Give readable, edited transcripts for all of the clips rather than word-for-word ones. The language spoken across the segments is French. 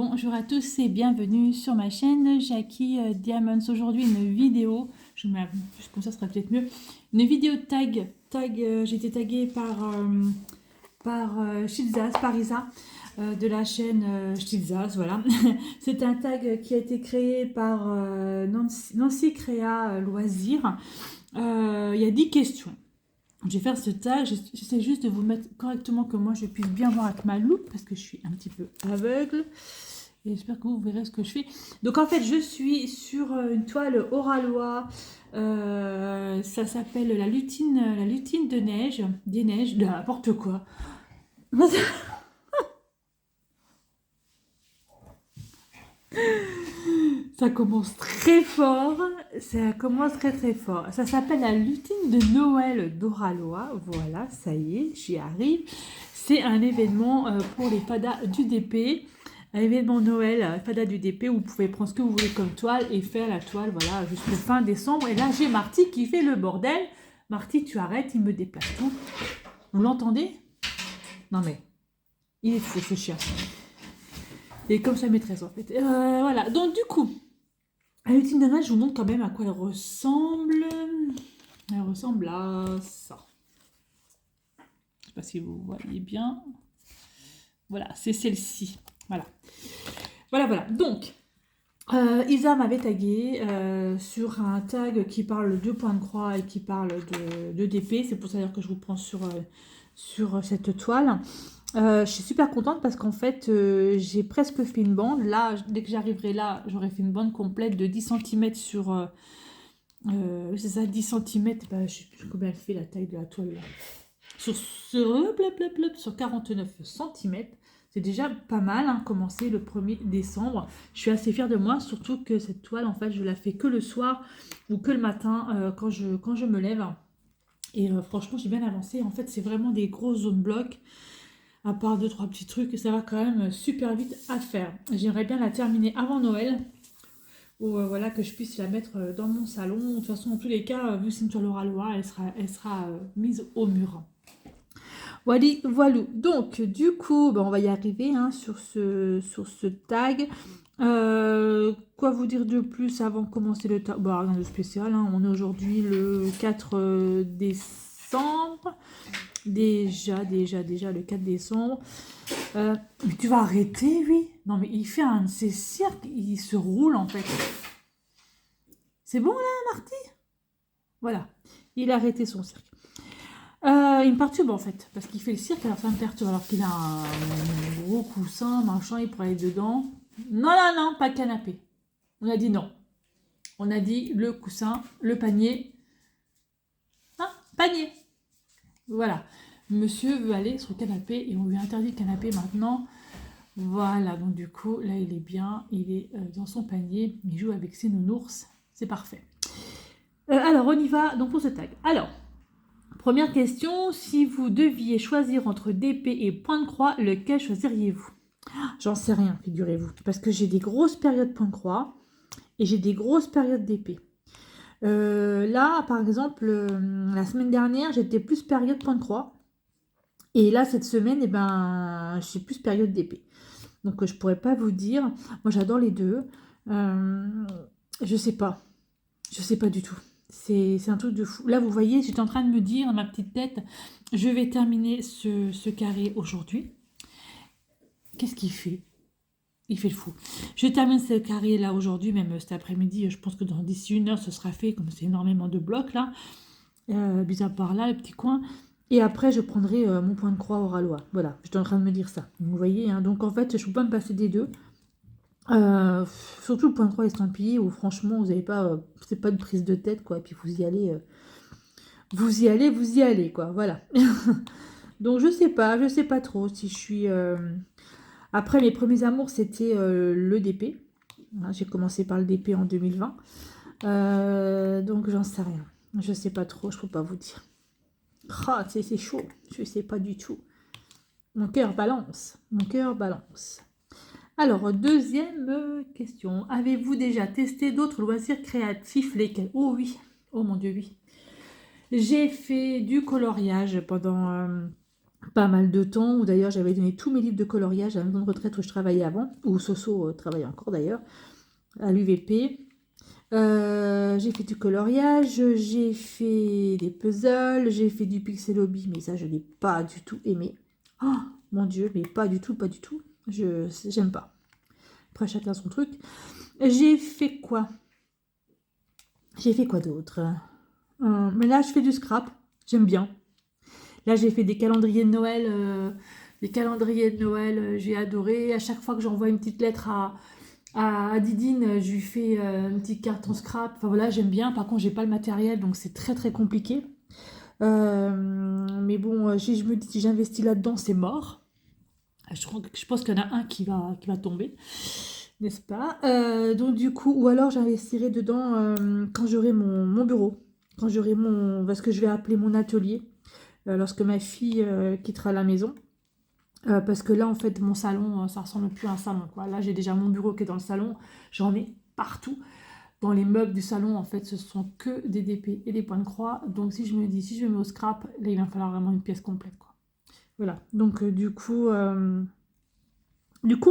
Bonjour à tous et bienvenue sur ma chaîne Jackie Diamonds. Aujourd'hui une vidéo, je mets plus comme ça, ce sera peut-être mieux. Une vidéo j'ai été taguée par Chilzas, par Isa de la chaîne Chilzas, voilà. C'est un tag qui a été créé par Nancy Créa Loisirs. Il y a 10 questions. Je vais faire ce tag, j'essaie juste de vous mettre correctement que moi je puisse bien voir avec ma loupe parce que je suis un petit peu aveugle et j'espère que vous verrez ce que je fais. Donc en fait je suis sur une toile Oralois, ça s'appelle la lutine de neige, des neiges, de n'importe quoi. Ça commence très fort, ça commence très fort. Ça s'appelle la lutine de Noël d'Oralois, voilà, ça y est, j'y arrive. C'est un événement pour les fadas du DP, un événement Noël, fada du DP, où vous pouvez prendre ce que vous voulez comme toile et faire la toile, voilà, jusqu'au fin décembre. Et là, j'ai Marty qui fait le bordel. Marty, tu arrêtes, il me déplace tout. Vous l'entendez? Non mais, il est fou ce chien. Et comme sa maîtresse en fait. Voilà, donc du coup... La lutine de Noël, je vous montre quand même à quoi elle ressemble. Elle ressemble à ça. Je ne sais pas si vous voyez bien. Voilà, c'est celle-ci. Voilà. Voilà. Donc, Isa m'avait tagué sur un tag qui parle de point de croix et qui parle de d'épée. C'est pour ça que je vous prends sur cette toile. Je suis super contente parce qu'en fait, j'ai presque fait une bande. Là, dès que j'arriverai là, j'aurai fait une bande complète de 10 cm sur... c'est ça, 10 cm. Bah, je sais plus combien elle fait la taille de la toile. Là. Sur 49 cm. C'est déjà pas mal, hein, commencer le 1er décembre. Je suis assez fière de moi, surtout que cette toile, en fait, je la fais que le soir ou que le matin quand je me lève. Et franchement, j'ai bien avancé. En fait, c'est vraiment des grosses zones blocs. À part 2-3 petits trucs, ça va quand même super vite à faire. J'aimerais bien la terminer avant Noël, ou voilà, que je puisse la mettre dans mon salon. De toute façon, en tous les cas, vu que c'est une toile Oralois, elle sera mise au mur. Voilà. Donc, du coup, on va y arriver hein, sur ce tag. Quoi vous dire de plus avant de commencer le tag? Bon, rien de spécial, hein. On est aujourd'hui le 4 décembre. Déjà, le 4 décembre. Mais tu vas arrêter, lui? Non, mais il fait un de ses cirques, il se roule, en fait. C'est bon, là, Marty? Voilà, il a arrêté son cirque. Il me perturbe, en fait, parce qu'il fait le cirque, alors ça me perturbe, alors qu'il a un gros coussin, machin, il pourrait aller dedans. Non, pas de canapé. On a dit non. On a dit le coussin, le panier. Hein? Panier. Voilà. Monsieur veut aller sur le canapé et on lui interdit le canapé maintenant. Voilà, donc du coup, là, il est bien. Il est dans son panier. Il joue avec ses nounours. C'est parfait. Alors, on y va donc pour ce tag. Alors, première question. Si vous deviez choisir entre DP et point de croix, lequel choisiriez-vous? J'en sais rien, figurez-vous. Parce que j'ai des grosses périodes point de croix et j'ai des grosses périodes d'épée. Là, par exemple, la semaine dernière, j'étais plus période point de croix. Et là, cette semaine, je suis plus période d'épée. Donc, je pourrais pas vous dire. Moi, j'adore les deux. Je sais pas. Je sais pas du tout. C'est un truc de fou. Là, vous voyez, j'étais en train de me dire dans ma petite tête, je vais terminer ce carré aujourd'hui. Qu'est-ce qu'il fait? Il fait le fou. Je termine ce carré là aujourd'hui, même cet après-midi. Je pense que d'ici 1 heure, ce sera fait, comme c'est énormément de blocs là. Mis à part là, le petit coin. Et après, je prendrai mon point de croix Oralois. Voilà, j'étais en train de me dire ça. Vous voyez, hein, donc en fait, je ne peux pas me passer des deux. Surtout le point de croix estampillé, où franchement, vous n'avez pas... c'est pas une prise de tête, quoi. Et puis vous y allez... vous y allez, quoi. Voilà. Donc je sais pas trop si je suis... Après, mes premiers amours, c'était le DP. Hein, j'ai commencé par le DP en 2020. Donc j'en sais rien. Je sais pas trop, je peux pas vous dire. Ah, c'est chaud, je sais pas du tout. Mon cœur balance, Alors, deuxième question. Avez-vous déjà testé d'autres loisirs créatifs? Lesquels? Oh oui, oh mon Dieu, oui. J'ai fait du coloriage pendant pas mal de temps, où d'ailleurs j'avais donné tous mes livres de coloriage à la maison de retraite où je travaillais avant, où Soso travaillait encore d'ailleurs, à l'UVP. J'ai fait du coloriage, j'ai fait des puzzles, j'ai fait du pixel hobby, mais ça je n'ai pas du tout aimé. Oh mon dieu, mais pas du tout, pas du tout. J'aime pas. Après chacun son truc. J'ai fait quoi? J'ai fait quoi d'autre? Mais là je fais du scrap, j'aime bien. Là j'ai fait des calendriers de Noël, j'ai adoré. À chaque fois que j'envoie une petite lettre à Didine, je lui fais une petite carte en scrap. Enfin voilà, j'aime bien. Par contre, j'ai pas le matériel, donc c'est très très compliqué. Mais bon, je me dis, si j'investis là-dedans, c'est mort. Je pense qu'il y en a un qui va tomber, n'est-ce pas? Donc du coup, ou alors j'investirai dedans quand j'aurai mon bureau, quand j'aurai ce que je vais appeler mon atelier, lorsque ma fille quittera la maison. Parce que là, en fait, mon salon, ça ressemble plus à un salon, quoi. Là, j'ai déjà mon bureau qui est dans le salon. J'en ai partout. Dans les meubles du salon, en fait, ce sont que des DP et des points de croix. Donc, si je me dis, si je mets au scrap, là, il va falloir vraiment une pièce complète, quoi. Voilà. Donc, on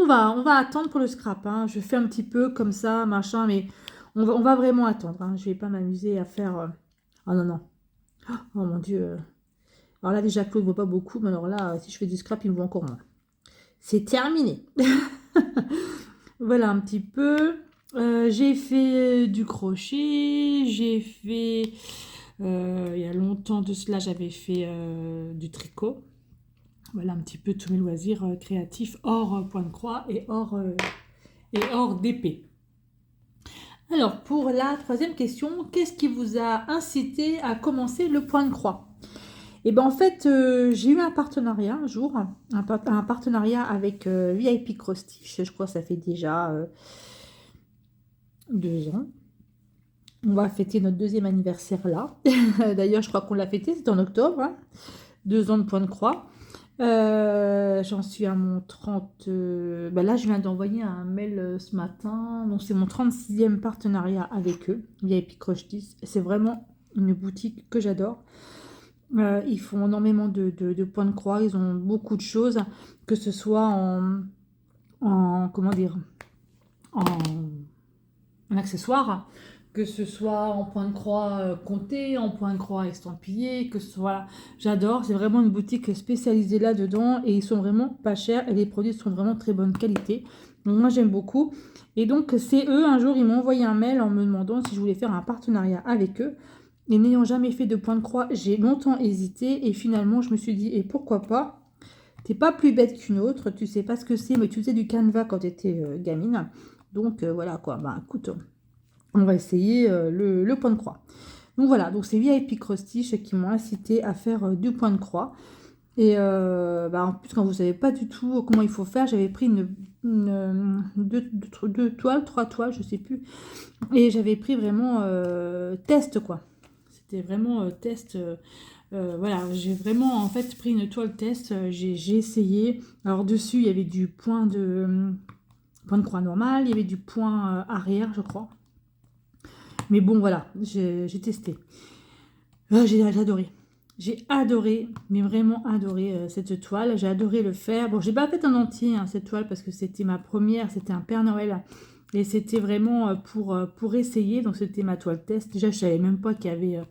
va attendre pour le scrap, hein. Je fais un petit peu comme ça, machin, mais on va vraiment attendre, hein. Je vais pas m'amuser à faire... Ah non, non. Oh mon Dieu. Alors là, déjà, Claude ne vaut pas beaucoup, mais alors là, si je fais du scrap, il me vaut encore moins. C'est terminé. Voilà un petit peu. J'ai fait du crochet, j'ai fait, il y a longtemps de cela, j'avais fait du tricot. Voilà un petit peu tous mes loisirs créatifs hors point de croix et hors d'épée. Alors, pour la troisième question, qu'est-ce qui vous a incité à commencer le point de croix? Et ben en fait, j'ai eu un partenariat un jour, un partenariat avec VIP Cross Stitch. Je crois que ça fait déjà 2 ans. On va fêter notre deuxième anniversaire là. D'ailleurs, je crois qu'on l'a fêté, c'était en octobre, hein. 2 ans de point de croix. J'en suis à mon 30... là, je viens d'envoyer un mail ce matin. Donc, c'est mon 36e partenariat avec eux, VIP Cross Stitch. C'est vraiment une boutique que j'adore. Ils font énormément de points de croix. Ils ont beaucoup de choses, que ce soit comment dire, en accessoire, que ce soit en point de croix compté, en point de croix estampillé, que ce soit... Voilà. J'adore, c'est vraiment une boutique spécialisée là-dedans et ils sont vraiment pas chers et les produits sont vraiment très bonne qualité. Donc moi j'aime beaucoup. Et donc c'est eux, un jour ils m'ont envoyé un mail en me demandant si je voulais faire un partenariat avec eux. Et n'ayant jamais fait de point de croix, j'ai longtemps hésité et finalement je me suis dit, et pourquoi pas? T'es pas plus bête qu'une autre, tu sais pas ce que c'est, mais tu faisais du canevas quand tu étais gamine. Donc voilà quoi, bah écoute, on va essayer le point de croix. Donc voilà, donc c'est VIP Cross Stitch qui m'ont incité à faire du point de croix. Et en plus, quand vous savez pas du tout comment il faut faire, j'avais pris deux toiles, 3 toiles, je sais plus. Et j'avais pris vraiment test quoi. C'était vraiment test. Voilà, j'ai vraiment en fait pris une toile test. J'ai essayé. Alors dessus, il y avait du point de croix normal, il y avait du point arrière, je crois. Mais bon, voilà, j'ai testé. J'ai adoré. J'ai adoré, mais vraiment adoré cette toile. J'ai adoré le faire. Bon, j'ai pas fait en entier hein, cette toile parce que c'était ma première, c'était un Père Noël. Et c'était vraiment pour essayer. Donc c'était ma toile test. Déjà, je savais même pas qu'il y avait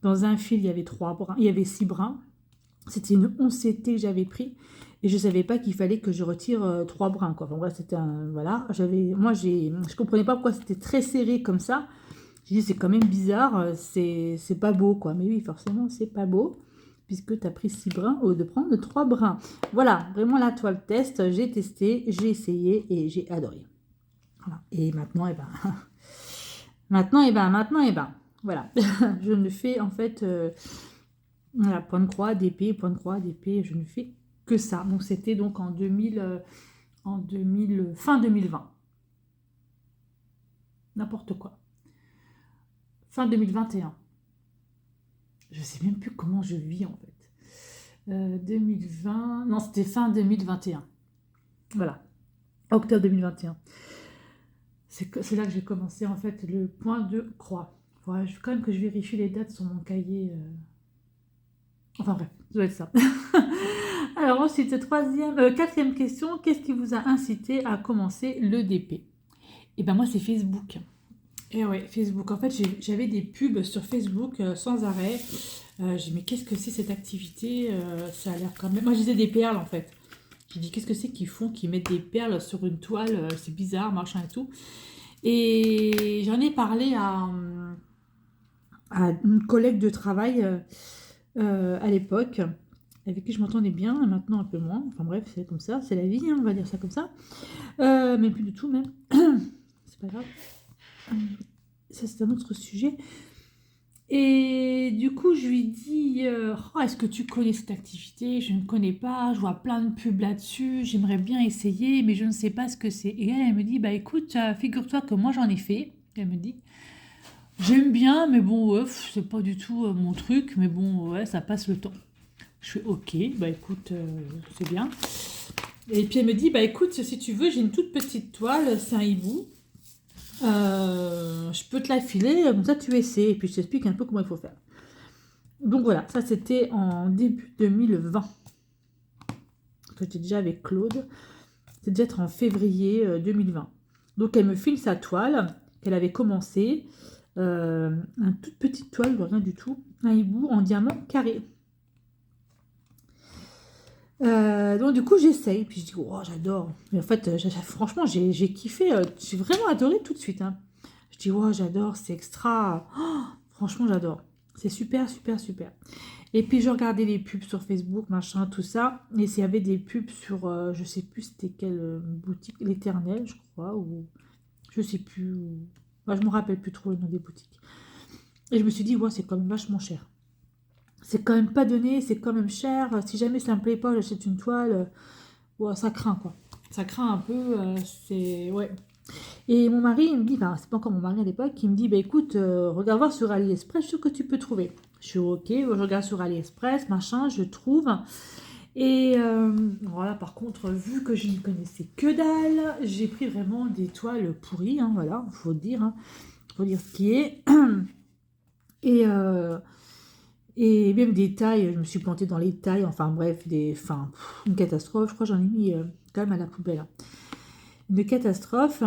dans un fil, il y avait 3 brins, il y avait 6 brins. C'était une 11 CT que j'avais pris. Et je savais pas qu'il fallait que je retire 3 brins. Quoi. Enfin, voilà, c'était un. Voilà. Je comprenais pas pourquoi c'était très serré comme ça. J'ai dit, c'est quand même bizarre, c'est pas beau, quoi. Mais oui, forcément, c'est pas beau, puisque tu as pris 6 brins au lieu de prendre 3 brins. Voilà, vraiment la toile test, j'ai testé, j'ai essayé et j'ai adoré. Voilà. Et maintenant, voilà. Je ne fais, en fait, voilà, point de croix, d'épée, je ne fais que ça. Donc, c'était donc en 2000, fin 2020. N'importe quoi. Fin 2021. Je sais même plus comment je vis en fait. 2020, non c'était fin 2021. Voilà, octobre 2021. C'est là que j'ai commencé en fait le point de croix. Faudrait quand même que je vérifie les dates sur mon cahier. Enfin bref, ça doit être ça. Alors ensuite, quatrième question, qu'est-ce qui vous a incité à commencer le DP? Et ben moi, c'est Facebook. Et ouais, Facebook. En fait, j'avais des pubs sur Facebook sans arrêt. J'ai dit, mais qu'est-ce que c'est cette activité? Ça a l'air quand même. Moi, je disais des perles en fait. J'ai dit, qu'est-ce que c'est qu'ils font, qu'ils mettent des perles sur une toile? C'est bizarre, machin et tout. Et j'en ai parlé à une collègue de travail à l'époque, avec qui je m'entendais bien, et maintenant un peu moins. Enfin bref, c'est comme ça, c'est la vie, hein, on va dire ça comme ça. Mais plus du tout même. C'est pas grave. Ça, c'est un autre sujet. Et du coup, je lui dis, oh, est-ce que tu connais cette activité? Je ne connais pas, je vois plein de pubs là-dessus, j'aimerais bien essayer, mais je ne sais pas ce que c'est. Et elle me dit, bah écoute, figure-toi que moi j'en ai fait. Elle me dit, j'aime bien, mais bon, ouais, c'est pas du tout mon truc, mais bon, ouais, ça passe le temps. Je fais, ok, bah écoute, c'est bien. Et puis elle me dit, bah écoute, si tu veux, j'ai une toute petite toile, c'est un hibou. Je peux te la filer, comme ça tu essaies, et puis je t'explique un peu comment il faut faire. Donc voilà, ça c'était en début 2020. J'étais déjà avec Claude, c'était déjà être en février 2020. Donc elle me file sa toile qu'elle avait commencé, une toute petite toile, rien du tout, un hibou en diamant carré. Donc du coup j'essaye, puis je dis oh j'adore, mais en fait franchement j'ai kiffé, j'ai vraiment adoré tout de suite, hein. Je dis oh j'adore, c'est extra, oh, franchement j'adore, c'est super super super. Et puis je regardais les pubs sur Facebook, machin, tout ça, et s'il y avait des pubs sur, je sais plus c'était quelle boutique, l'Éternel je crois, ou je sais plus, moi, je me rappelle plus trop le nom des boutiques. Et je me suis dit ouais c'est quand même vachement cher. C'est quand même pas donné, c'est quand même cher. Si jamais ça me plaît pas, j'achète une toile. Ouais, ça craint quoi. Ça craint un peu. C'est ouais. Et mon mari, il me dit, enfin, c'est pas encore mon mari à l'époque, il me dit, bah écoute, regarde voir sur AliExpress, je suis sûr que tu peux trouver. Je suis ok, je regarde sur AliExpress, machin, je trouve. Et voilà, par contre, vu que je n'y connaissais que dalle, j'ai pris vraiment des toiles pourries, hein, voilà, faut dire ce qui est. Et et même des tailles, je me suis plantée dans les tailles, enfin bref, une catastrophe. Je crois que j'en ai mis quand même à la poubelle, hein. Une catastrophe.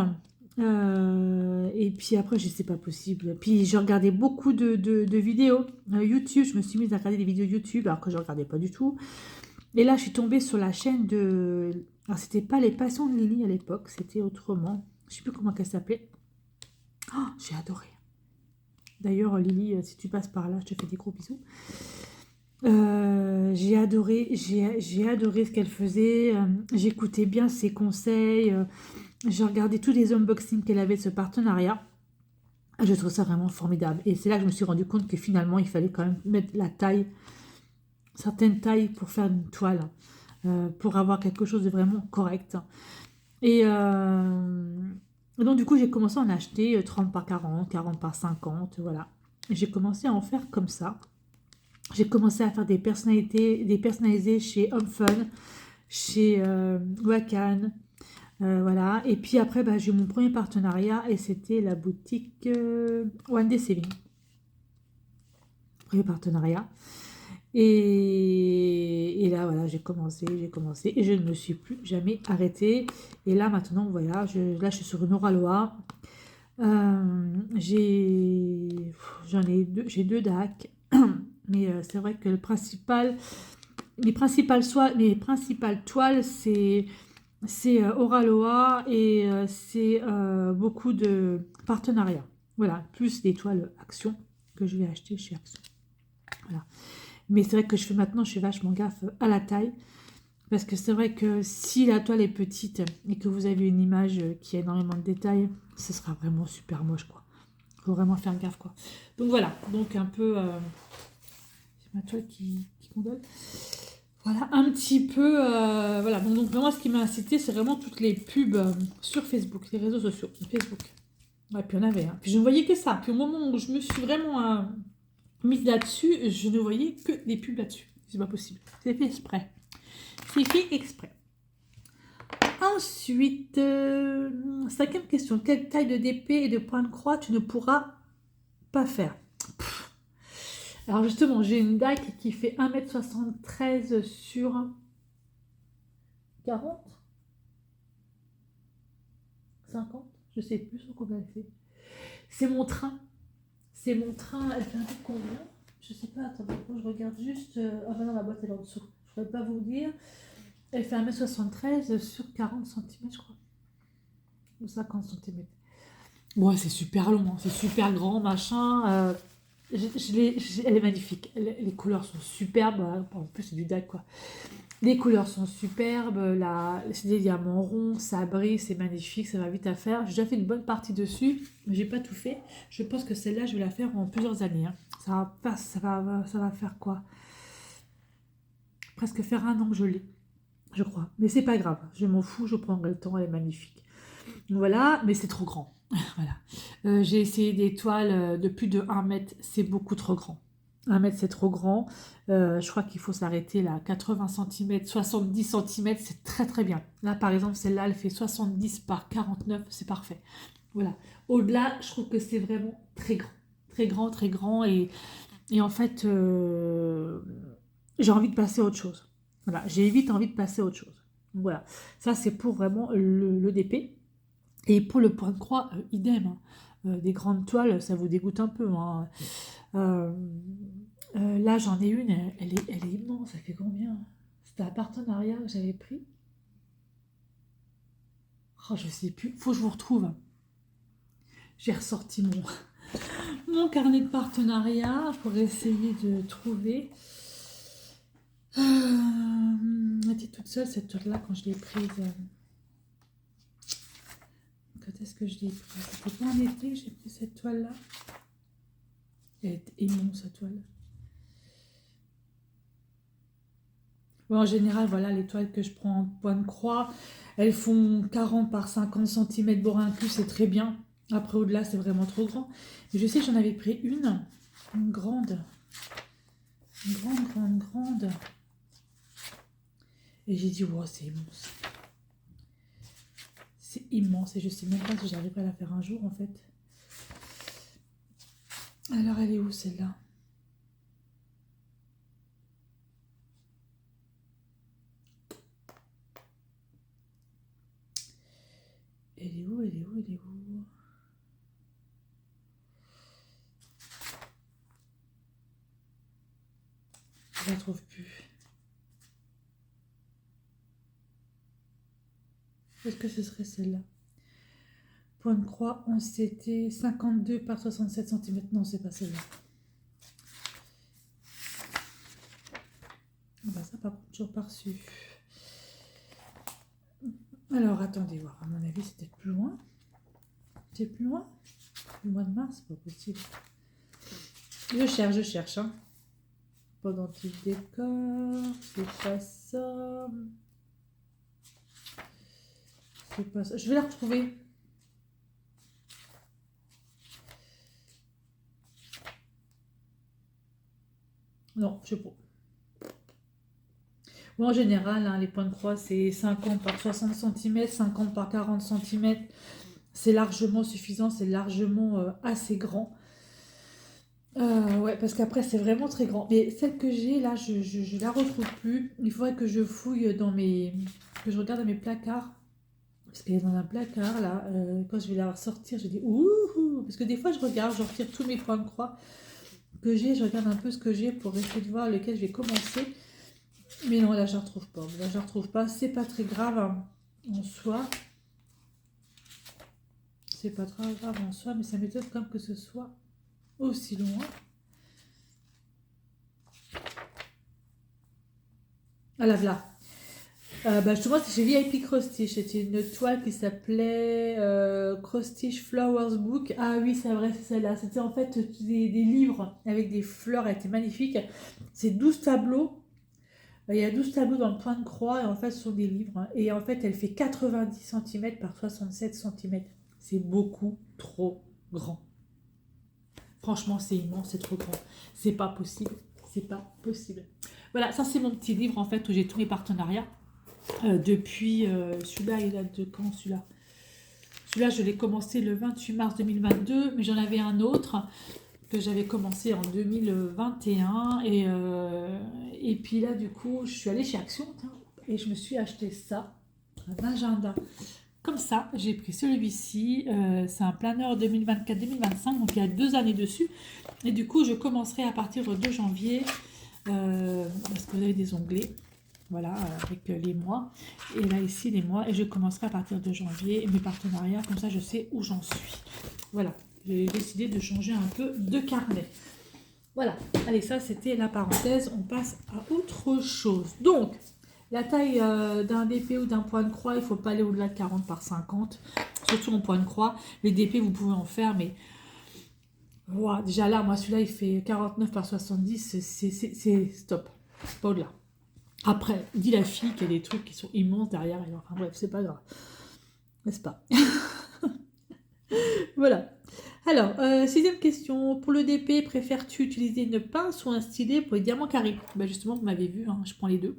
Et puis après, je sais pas possible. Puis je regardais beaucoup de vidéos YouTube. Je me suis mise à regarder des vidéos YouTube alors que je regardais pas du tout. Et là, je suis tombée sur la chaîne de. Alors, c'était pas Les Passions de Lily à l'époque, c'était autrement. Je sais plus comment elle s'appelait. Oh, j'ai adoré. D'ailleurs, Lily, si tu passes par là, je te fais des gros bisous. J'ai adoré ce qu'elle faisait. J'écoutais bien ses conseils. J'ai regardé tous les unboxings qu'elle avait de ce partenariat. Je trouve ça vraiment formidable. Et c'est là que je me suis rendu compte que finalement, il fallait quand même mettre la taille, certaines tailles pour faire une toile, pour avoir quelque chose de vraiment correct. Et donc, du coup, j'ai commencé à en acheter 30 par 40, 40 par 50, voilà. Et j'ai commencé à en faire comme ça. J'ai commencé à faire des personnalisés chez Home Fun, chez Wakan, voilà. Et puis après, bah, j'ai eu mon premier partenariat et c'était la boutique One Day Saving. Premier partenariat. Et là, voilà, j'ai commencé et je ne me suis plus jamais arrêtée. Et là, maintenant, voilà, là, je suis sur une Oralois. J'ai deux DAC, mais c'est vrai que mes principales toiles, c'est Oraloa et c'est beaucoup de partenariats. Voilà, plus des toiles Action que je vais acheter chez Action. Voilà. Mais c'est vrai que je fais vachement gaffe à la taille. Parce que c'est vrai que si la toile est petite et que vous avez une image qui a énormément de détails, ce sera vraiment super moche, quoi. Il faut vraiment faire gaffe, quoi. Donc voilà, donc un peu... c'est ma toile qui condole. Voilà, un petit peu... voilà, donc vraiment ce qui m'a incité, c'est vraiment toutes les pubs sur Facebook, les réseaux sociaux, Facebook. Ouais, puis on avait, hein. Puis je ne voyais que ça. Puis au moment où je me suis vraiment mise là-dessus, je ne voyais que des pubs là-dessus. C'est pas possible. C'est fait exprès. C'est fait exprès. Ensuite, cinquième question. Quelle taille de DP et de point de croix tu ne pourras pas faire? Alors justement, j'ai une DAC qui fait 1,73 m sur 40, 50, je sais plus sur combien elle fait. C'est mon train. C'est mon train, elle fait un peu combien? Je sais pas, attendez, je regarde juste. Ah bah non, la boîte elle est en dessous. Je ne pourrais pas vous dire. Elle fait 1m73 sur 40 cm, je crois. Ou 50 cm. Ouais, c'est super long, hein, c'est super grand, machin. Elle est magnifique. Les couleurs sont superbes. En plus, c'est du DAC, quoi. Les couleurs sont superbes. C'est des diamants ronds, ça brille, c'est magnifique, ça va vite à faire. J'ai déjà fait une bonne partie dessus, mais j'ai pas tout fait. Je pense que celle-là, je vais la faire en plusieurs années, hein. Ça va faire quoi? Presque faire un an que je l'ai, je crois. Mais c'est pas grave, je m'en fous, je prendrai le temps, elle est magnifique. Voilà, mais c'est trop grand. Voilà. J'ai essayé des toiles de plus de 1 mètre, c'est beaucoup trop grand. 1 mètre, c'est trop grand. Je crois qu'il faut s'arrêter là. 80 cm, 70 cm, c'est très très bien. Là, par exemple, celle-là, elle fait 70 par 49, c'est parfait. Voilà. Au-delà, je trouve que c'est vraiment très grand. Très grand, très grand. Et en fait, j'ai envie de passer à autre chose. Voilà, j'ai vite envie de passer à autre chose. Donc voilà, ça c'est pour vraiment le DP. Et pour le point de croix, idem, hein. Des grandes toiles, ça vous dégoûte un peu, hein. Euh, là, j'en ai une, elle est immense. Ça fait combien? C'était un partenariat que j'avais pris. Oh, je sais plus. Faut que je vous retrouve. J'ai ressorti mon carnet de partenariat pour essayer de trouver. Elle était toute seule cette toile-là quand je l'ai prise. Quand est-ce que je l'ai prise? C'était pas en été que j'ai pris cette toile-là. Elle est immense, cette toile. Bon, en général, voilà, les toiles que je prends en point de croix, elles font 40 par 50 cm bord inclus, c'est très bien. Après, au-delà, c'est vraiment trop grand. Et je sais que j'en avais pris une grande. Une grande, grande, grande. Et j'ai dit, wow, c'est immense. C'est immense. Et je sais même pas si j'arriverai à la faire un jour, en fait. Alors, elle est où, celle-là? Elle est où? Elle est où? Elle est où? Je la trouve plus. Est-ce que ce serait celle-là? Point de croix, on s'était 52 par 67 cm. Non, c'est pas celle-là. Ah bah ça, par contre, toujours pas reçu. Alors, attendez voir. À mon avis, c'était plus loin. C'est plus loin? Le mois de mars, c'est pas possible. Je cherche, hein. Pendentif décor, c'est pas ça. C'est pas ça. Je vais la retrouver. Non, je sais pas. Bon, en général, hein, les points de croix, c'est 50 par 60 cm, 50 par 40 cm. C'est largement suffisant, c'est largement assez grand. Ouais, parce qu'après, c'est vraiment très grand. Mais celle que j'ai, là, je la retrouve plus. Il faudrait que je fouille que je regarde dans mes placards. Parce qu'elle est dans un placard, là. Quand je vais la ressortir, je dis ouh. Parce que des fois, je regarde, je retire tous mes points de croix que j'ai. Je regarde un peu ce que j'ai pour essayer de voir lequel je vais commencer. Mais non, là, je ne la retrouve pas. Là, je la retrouve pas. C'est pas très grave, hein, en soi. C'est pas très grave en soi, mais ça m'étonne quand même que ce soit aussi loin. Ah là, là. Justement, c'est chez VIP Cross Stitch. C'était une toile qui s'appelait Cross Stitch Flowers Book. Ah oui, c'est vrai, c'est celle-là. C'était en fait des livres avec des fleurs. Elle était magnifique. C'est 12 tableaux. Il y a 12 tableaux dans le point de croix et en fait, ce sont des livres, hein. Et en fait, elle fait 90 cm par 67 cm. C'est beaucoup trop grand. Franchement, c'est immense, c'est trop grand. C'est pas possible. C'est pas possible. Voilà, ça c'est mon petit livre en fait où j'ai tous mes partenariats. Depuis celui-là, il date de quand celui-là? Celui-là, je l'ai commencé le 28 mars 2022, mais j'en avais un autre que j'avais commencé en 2021. Et puis là, du coup, je suis allée chez Action et je me suis acheté ça. un agenda. Comme ça, j'ai pris celui-ci, c'est un planeur 2024-2025, donc il y a 2 années dessus. Et du coup, je commencerai à partir de janvier, parce que vous avez des onglets, voilà, avec les mois. Et là, ici, les mois, et je commencerai à partir de janvier mes partenariats, comme ça, je sais où j'en suis. Voilà, j'ai décidé de changer un peu de carnet. Voilà, allez, ça, c'était la parenthèse, on passe à autre chose. Donc, la taille d'un DP ou d'un point de croix, il ne faut pas aller au-delà de 40 par 50, surtout en point de croix. Les DP, vous pouvez en faire, mais wow, déjà là, moi, celui-là, il fait 49 par 70, c'est stop, pas au-delà. Après, dit la fille qu'il y a des trucs qui sont immenses derrière, et enfin bref, c'est pas grave, n'est-ce pas? Voilà. Alors, 6e question. Pour le DP, préfères-tu utiliser une pince ou un stylet pour les diamants carrés? Ben justement, vous m'avez vu, hein, je prends les deux.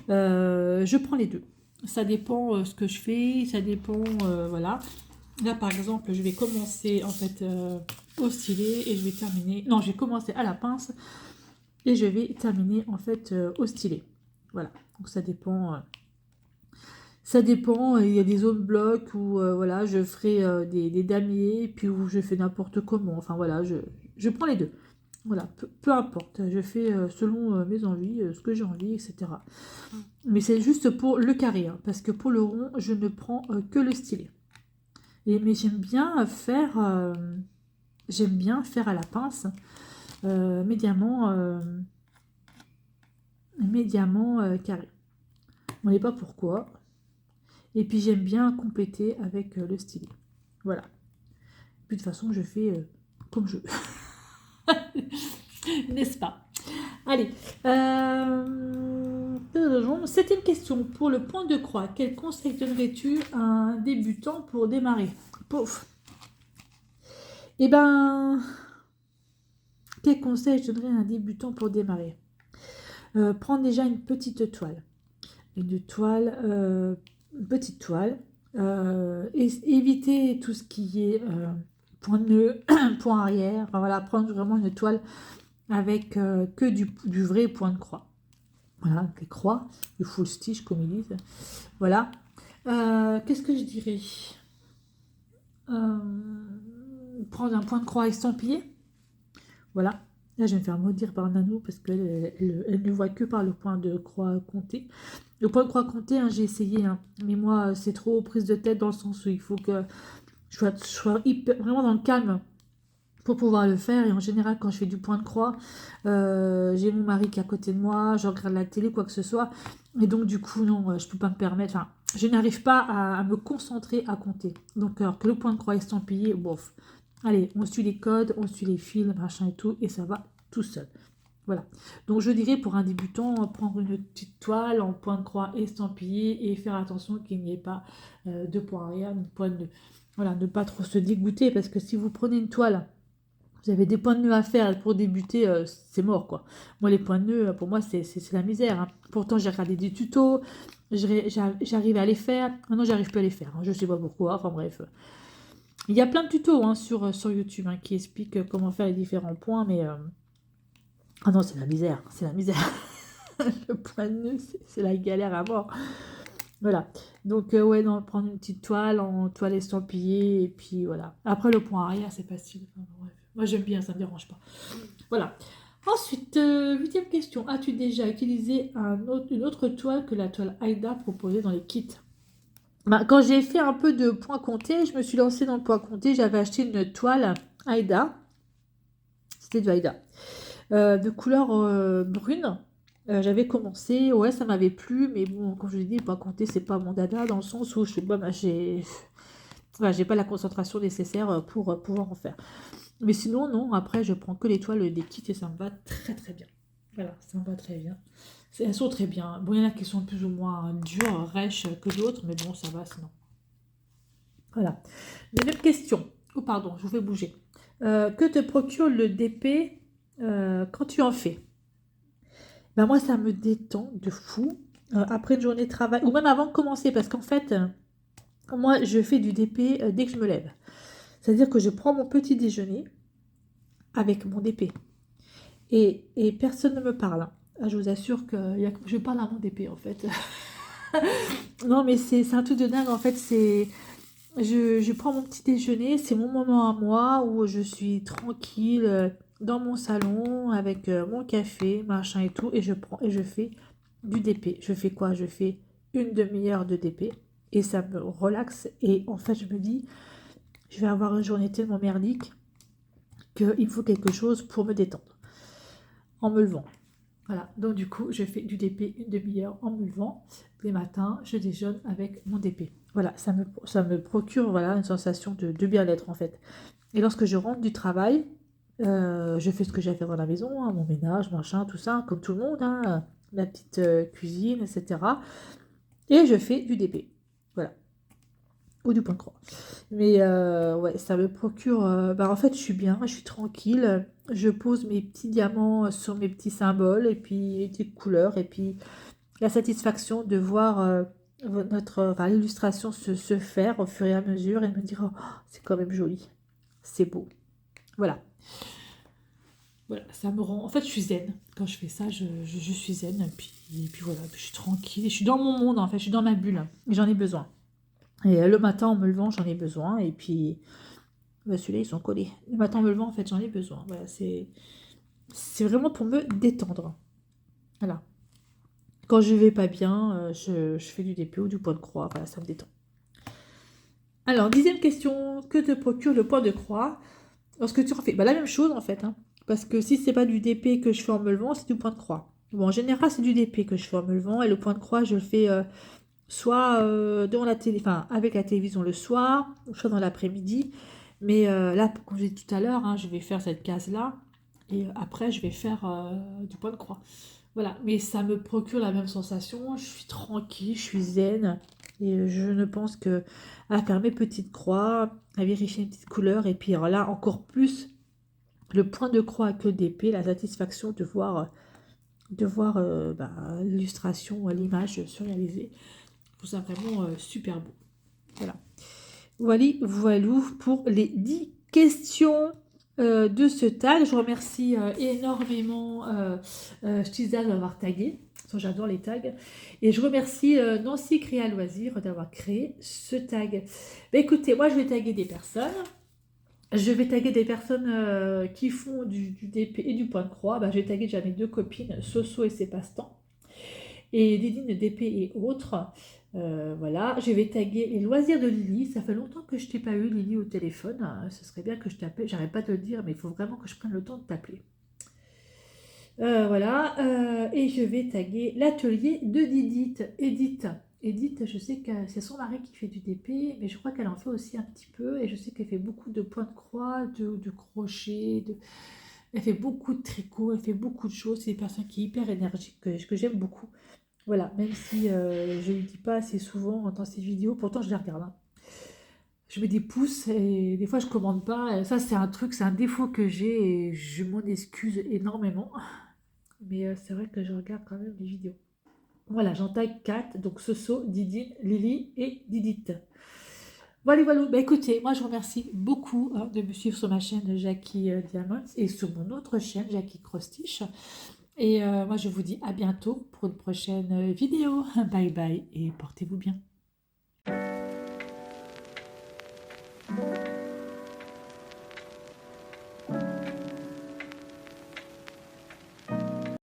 Je prends les deux. Ça dépend ce que je fais, ça dépend, voilà. Là, par exemple, je vais commencer en fait au stylet et je vais terminer... Non, je vais commencer à la pince et je vais terminer en fait au stylet. Voilà, donc ça dépend... Ça dépend, il y a des zones blocs où voilà, je ferai des damiers, puis où je fais n'importe comment. Enfin voilà, je prends les deux. Voilà, peu importe, je fais selon mes envies, ce que j'ai envie, etc. Mais c'est juste pour le carré, hein, parce que pour le rond, je ne prends que le stylet. Mais j'aime bien faire à la pince, médiamment carré. On ne sait pas pourquoi. Et puis j'aime bien compléter avec le stylet. Voilà. Puis de toute façon, je fais comme je veux. N'est-ce pas? Allez. 7e question. Pour le point de croix, quel conseil donnerais-tu à un débutant pour démarrer? Pouf. Eh ben, quel conseil je donnerais à un débutant pour démarrer? Prendre déjà une petite toile. Une petite toile. Éviter tout ce qui est point de nœud, point arrière. Enfin, voilà, prendre vraiment une toile avec que du vrai point de croix. Voilà, des croix, du full stitch comme ils disent. Voilà. Qu'est-ce que je dirais? Prendre un point de croix estampillé. Voilà. Là, je vais me faire maudire par Nanou parce qu'elle elle ne voit que par le point de croix compté. Le point de croix compté, hein, j'ai essayé, hein, mais moi, c'est trop prise de tête dans le sens où il faut que je sois vraiment dans le calme pour pouvoir le faire. Et en général, quand je fais du point de croix, j'ai mon mari qui est à côté de moi, je regarde la télé, quoi que ce soit. Et donc, du coup, non, je ne peux pas me permettre. Enfin, je n'arrive pas à me concentrer à compter. Donc, alors que le point de croix estampillé, bof. Allez, on suit les codes, on suit les fils, machin et tout, et ça va tout seul. Voilà. Donc, je dirais pour un débutant, prendre une petite toile en point de croix estampillé et faire attention qu'il n'y ait pas de point arrière, de point de nœud. Voilà, ne pas trop se dégoûter parce que si vous prenez une toile, vous avez des points de nœud à faire pour débuter, c'est mort quoi. Moi, les points de nœud, pour moi, c'est la misère. Hein. Pourtant, j'ai regardé des tutos, j'arrive à les faire. Maintenant, j'arrive plus à les faire. Hein. Je ne sais pas pourquoi. Enfin bref. Il y a plein de tutos hein, sur YouTube hein, qui expliquent comment faire les différents points, mais ah non, c'est la misère, c'est la misère. Le point de nœud, c'est la galère à mort. Voilà. Donc, ouais, non, prendre une petite toile en toile estampillée, et puis voilà. Après, le point arrière, c'est facile. Enfin, bref. Moi, j'aime bien, ça ne me dérange pas. Voilà. Ensuite, 8e question. As-tu déjà utilisé une autre toile que la toile Aïda proposée dans les kits? Bah, quand j'ai fait un peu de point compté, je me suis lancée dans le point compté. J'avais acheté une toile Aïda. C'était du Aïda. De couleur brune. J'avais commencé, ouais, ça m'avait plu, mais bon, comme je l'ai dit, point compté, c'est pas mon dada, dans le sens où je sais pas, bah, j'ai pas la concentration nécessaire pour pouvoir en faire. Mais sinon, non, après, je prends que les toiles des kits et ça me va très très bien. Voilà, ça me va très bien. Elles sont très bien. Bon, il y en a qui sont plus ou moins dures, rêches que d'autres, mais bon, ça va sinon. Voilà. Deuxième question. Oh, pardon, je vous fais bouger. Que te procure le DP quand tu en fais? Ben moi, ça me détend de fou. Après une journée de travail, ou même avant de commencer, parce qu'en fait, moi, je fais du DP dès que je me lève. C'est-à-dire que je prends mon petit déjeuner avec mon DP. Et personne ne me parle. Hein. Je vous assure que je parle à mon DP, en fait. Non, mais c'est un truc de dingue. En fait, je prends mon petit déjeuner. C'est mon moment à moi où je suis tranquille dans mon salon avec mon café, machin et tout. Et je prends et je fais du DP. Je fais quoi? Je fais une demi-heure de DP. Et ça me relaxe. Et en fait, je me dis, je vais avoir une journée tellement merdique qu'il me faut quelque chose pour me détendre en me levant. Voilà, donc du coup, je fais du DP une demi-heure en me levant. Les matins, je déjeune avec mon DP. Voilà, ça me procure voilà, une sensation de bien-être en fait. Et lorsque je rentre du travail, je fais ce que j'ai à faire dans la maison, hein, mon ménage, machin, tout ça, comme tout le monde, hein, la petite cuisine, etc. Et je fais du DP. Voilà, ou du point de croix. Mais ouais, ça me procure. Bah, en fait, je suis bien, je suis tranquille. Je pose mes petits diamants sur mes petits symboles et puis les petites couleurs. Et puis la satisfaction de voir enfin, l'illustration se faire au fur et à mesure et de me dire oh, c'est quand même joli, c'est beau. Voilà. Voilà, ça me rend. En fait, je suis zen. Quand je fais ça, je suis zen. Et puis voilà, je suis tranquille. Je suis dans mon monde, en fait, je suis dans ma bulle. Et j'en ai besoin. Et le matin, en me levant, j'en ai besoin. Et puis. Bah, celui-là, ils sont collés. Le matin en me levant, en fait, j'en ai besoin. Voilà, c'est vraiment pour me détendre. Voilà. Quand je vais pas bien, je fais du DP ou du point de croix. Voilà, ça me détend. Alors, 10e question. Que te procure le point de croix lorsque tu refais? Bah, la même chose, en fait. Hein. Parce que si c'est pas du DP que je fais en me levant, c'est du point de croix. Bon, en général, c'est du DP que je fais en me levant. Et le point de croix, je le fais soit devant la télé, enfin, avec la télévision le soir, soit dans l'après-midi. Mais là, comme je dit tout à l'heure, hein, je vais faire cette case-là. Et après, je vais faire du point de croix. Voilà, mais ça me procure la même sensation. Je suis tranquille, je suis zen. Et je ne pense que à faire mes petites croix, à vérifier une petite couleur. Et puis alors là, encore plus, le point de croix avec le DP, la satisfaction de voir bah, l'illustration, l'image surréalisée. Je trouve ça vraiment super beau. Voilà. Voilou pour les 10 questions de ce tag. Je remercie énormément Stiza d'avoir tagué. J'adore les tags. Et je remercie Nancy Créa Loisir d'avoir créé ce tag. Bah, écoutez, moi je vais taguer des personnes. Je vais taguer des personnes qui font du DP et du point de croix. Bah, je vais taguer déjà mes 2 copines, Soso et ses passe-temps. Et Didine DP et autres. Voilà, je vais taguer les loisirs de Lily. Ça fait longtemps que je t'ai pas eu, Lily, au téléphone. Ce serait bien que je t'appelle. J'arrête pas de le dire, mais il faut vraiment que je prenne le temps de t'appeler. Voilà, et je vais taguer l'atelier de Didite. Edith, je sais que c'est son mari qui fait du DP, mais je crois qu'elle en fait aussi un petit peu. Et je sais qu'elle fait beaucoup de points de croix, de crochet, elle fait beaucoup de tricot, elle fait beaucoup de choses. C'est une personne qui est hyper énergique, que j'aime beaucoup. Voilà, même si je ne le dis pas assez souvent dans ces vidéos, pourtant je les regarde. Hein. Je mets des pouces et des fois je commande pas. Ça c'est un truc, c'est un défaut que j'ai et je m'en excuse énormément. Mais c'est vrai que je regarde quand même les vidéos. Voilà, j'en taille 4, donc Soso, Didine, Lily et Didite. Voilà. Bah, écoutez, moi je vous remercie beaucoup hein, de me suivre sur ma chaîne Jackie Diamonds et sur mon autre chaîne Jackie Crostiche. Et moi, je vous dis à bientôt pour une prochaine vidéo. Bye bye et portez-vous bien.